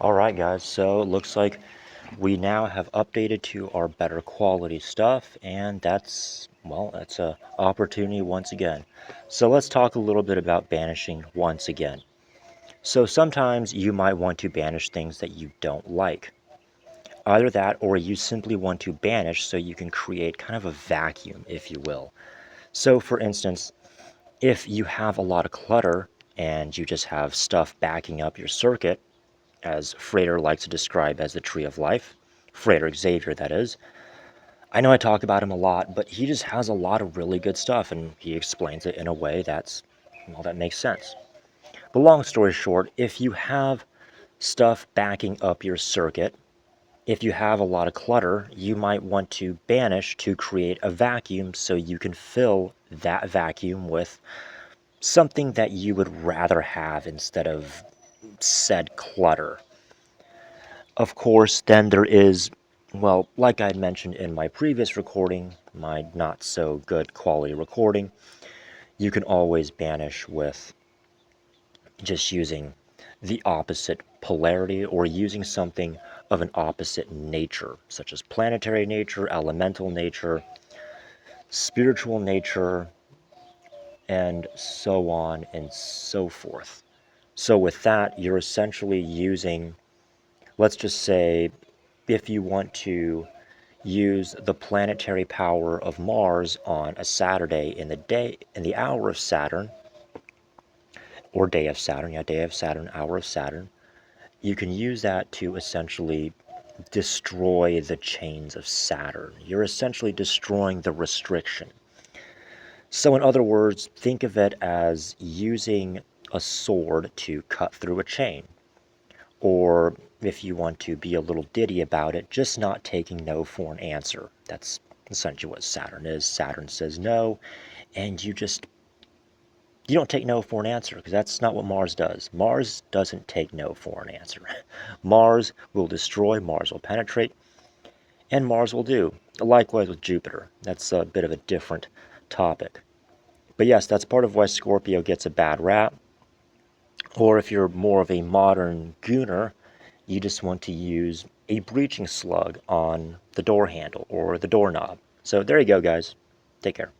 Alright guys, so it looks like we now have updated to our better quality stuff, and that's a opportunity once again. So let's talk a little bit about banishing once again. So sometimes you might want to banish things that you don't like. Either that or you simply want to banish so you can create kind of a vacuum, if you will. So for instance, if you have a lot of clutter and you just have stuff backing up your circuit, as Frater likes to describe as the tree of life, Frater Xavier, that is. I know I talk about him a lot, but he just has a lot of really good stuff, and he explains it in a way that makes sense. But long story short, if you have stuff backing up your circuit, if you have a lot of clutter, you might want to banish to create a vacuum so you can fill that vacuum with something that you would rather have instead of said clutter. Of course, then there is, well, like I had mentioned in my previous recording, my not so good quality recording, you can always banish with just using the opposite polarity or using something of an opposite nature, such as planetary nature, elemental nature, spiritual nature, and so on and so forth. So with that, you're essentially using, let's just say, if you want to use the planetary power of Mars on a Saturday in the hour of Saturn, or day of Saturn, yeah, day of Saturn, hour of Saturn, you can use that to essentially destroy the chains of Saturn. You're essentially destroying the restriction. So in other words, think of it as using a sword to cut through a chain. Or if you want to be a little ditty about it, just not taking no for an answer. That's essentially what Saturn is. Saturn says no, and you don't take no for an answer, because that's not what Mars does. Mars doesn't take no for an answer. Mars will destroy, Mars will penetrate, and Mars will do. Likewise with Jupiter. That's a bit of a different topic. But yes, that's part of why Scorpio gets a bad rap. Or if you're more of a modern gooner, you just want to use a breaching slug on the door handle or the doorknob. So there you go, guys. Take care.